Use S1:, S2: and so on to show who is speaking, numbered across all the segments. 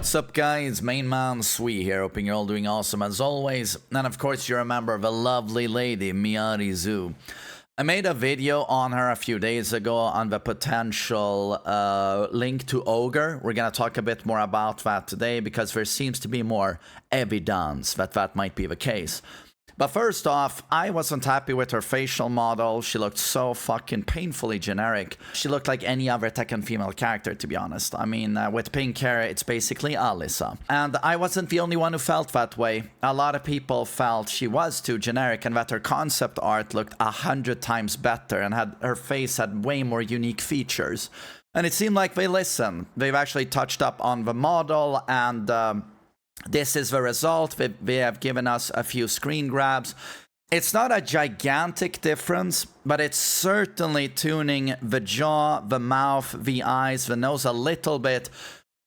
S1: What's up, guys? MainManSWE here, hoping you're all doing awesome as always. And of course, you remember the lovely lady, Miari. I made a video on her a few days ago on the potential link to Ogre. We're gonna talk a bit more about that today because there seems to be more evidence that that might be the case. But first off, I wasn't happy with her facial model. She looked so fucking painfully generic. She looked like any other Tekken female character, to be honest. I mean, with pink hair, it's basically Alyssa. And I wasn't the only one who felt that way. A lot of people felt she was too generic and that her concept art looked 100 times better and her face had way more unique features. And it seemed like they listened. They've actually touched up on the model and this is the result. They have given us a few screen grabs. It's not a gigantic difference, but it's certainly tuning the jaw, the mouth, the eyes, the nose a little bit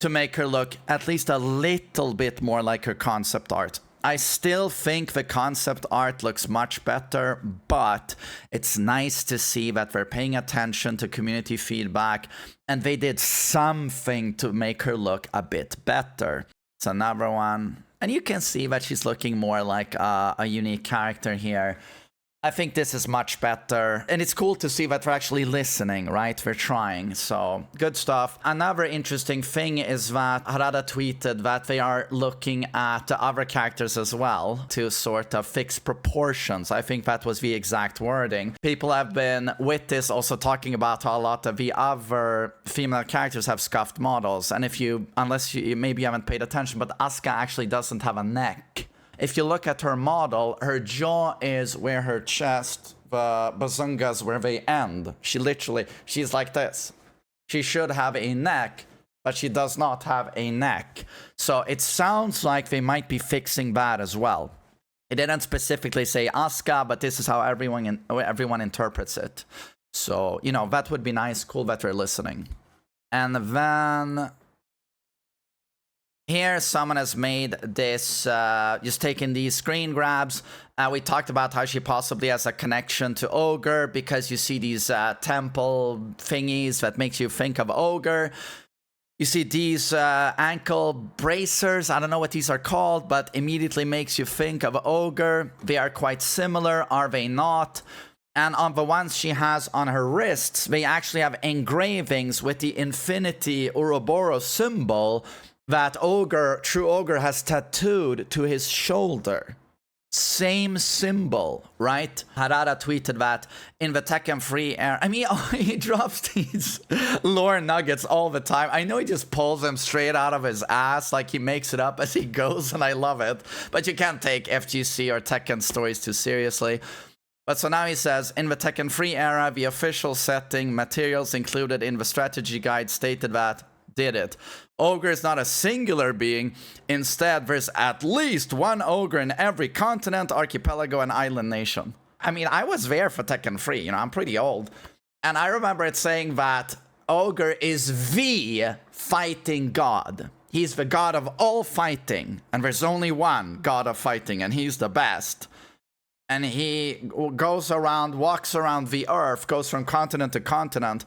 S1: to make her look at least a little bit more like her concept art. I still think the concept art looks much better, but it's nice to see that they're paying attention to community feedback and they did something to make her look a bit better. It's another one, and you can see that she's looking more like a unique character here. I think this is much better, and it's cool to see that they're actually listening, right? They're trying, so good stuff. Another interesting thing is that Harada tweeted that they are looking at the other characters as well to sort of fix proportions. I think that was the exact wording. People have been with this also talking about how a lot of the other female characters have scuffed models, and unless you maybe you haven't paid attention, but Asuka actually doesn't have a neck. If you look at her model, her jaw is where her chest, the bazungas where they end. She's like this. She should have a neck, but she does not have a neck. So it sounds like they might be fixing that as well. It didn't specifically say Asuka, but this is how everyone interprets it. So, you know, that would be nice, cool that they're listening. And then here, someone has made this, just taking these screen grabs. We talked about how she possibly has a connection to Ogre because you see these temple thingies that makes you think of Ogre. You see these ankle bracers. I don't know what these are called, but immediately makes you think of Ogre. They are quite similar, are they not? And on the ones she has on her wrists, they actually have engravings with the Infinity Ouroboros symbol that True Ogre has tattooed to his shoulder. Same symbol, right? Harada tweeted that in the Tekken 3 era. I mean, he drops these lore nuggets all the time. I know he just pulls them straight out of his ass, like he makes it up as he goes, and I love it. But you can't take FGC or Tekken stories too seriously. But so now he says, in the Tekken 3 era, the official setting materials included in the strategy guide stated that did it. Ogre is not a singular being. Instead, there's at least one ogre in every continent, archipelago, and island nation. I mean, I was there for Tekken 3, you know, I'm pretty old. And I remember it saying that Ogre is the fighting god. He's the god of all fighting. And there's only one god of fighting, and he's the best. And he goes around, walks around the earth, goes from continent to continent,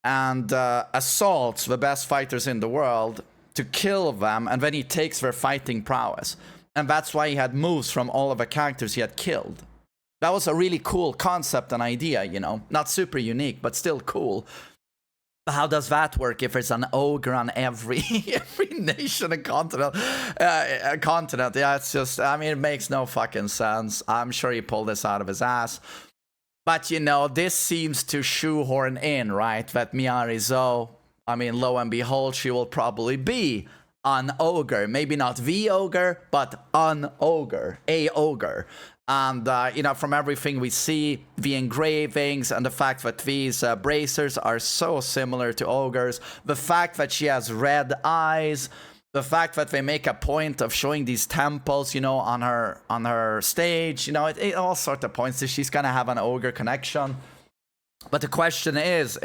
S1: and assaults the best fighters in the world to kill them, and then he takes their fighting prowess. And that's why he had moves from all of the characters he had killed. That was a really cool concept and idea, you know. Not super unique, but still cool. But how does that work if there's an ogre on every nation and continent? Yeah, it's just, I mean, it makes no fucking sense. I'm sure he pulled this out of his ass. But, you know, this seems to shoehorn in, right? That Miari, I mean, lo and behold, she will probably be an ogre. Maybe not the ogre, but an ogre. A ogre. And, you know, from everything we see, the engravings and the fact that these bracers are so similar to ogres, the fact that she has red eyes, the fact that they make a point of showing these temples, you know, on her stage, you know, it all sort of points to she's gonna have an ogre connection. But the question is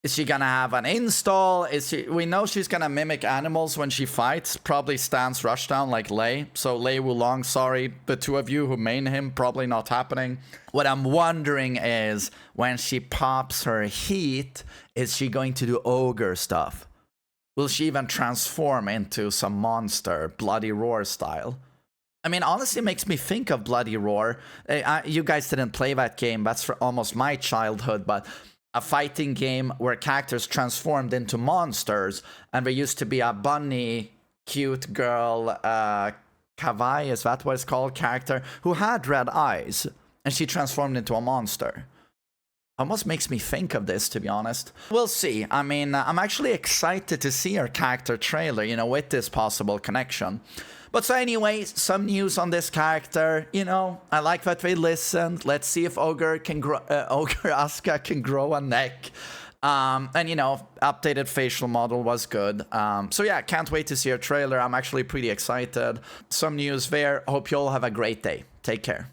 S1: she gonna have an install? We know she's gonna mimic animals when she fights, probably stance rushdown like Lei. So Lei Wulong, sorry, the two of you who main him, probably not happening. What I'm wondering is, when she pops her heat, is she going to do ogre stuff? Will she even transform into some monster, Bloody Roar style? I mean, honestly, it makes me think of Bloody Roar. You guys didn't play that game. That's for almost my childhood, but a fighting game where characters transformed into monsters, and there used to be a bunny, cute girl, Kawaii, is that what it's called, character, who had red eyes, and she transformed into a monster. Almost makes me think of this, to be honest. We'll see. I mean, I'm actually excited to see her character trailer, you know, with this possible connection. But so anyway, some news on this character. You know, I like that they listened. Let's see if Ogre Asuka can grow a neck. And you know, updated facial model was good. So yeah, can't wait to see her trailer. I'm actually pretty excited. Some news there. Hope you all have a great day. Take care.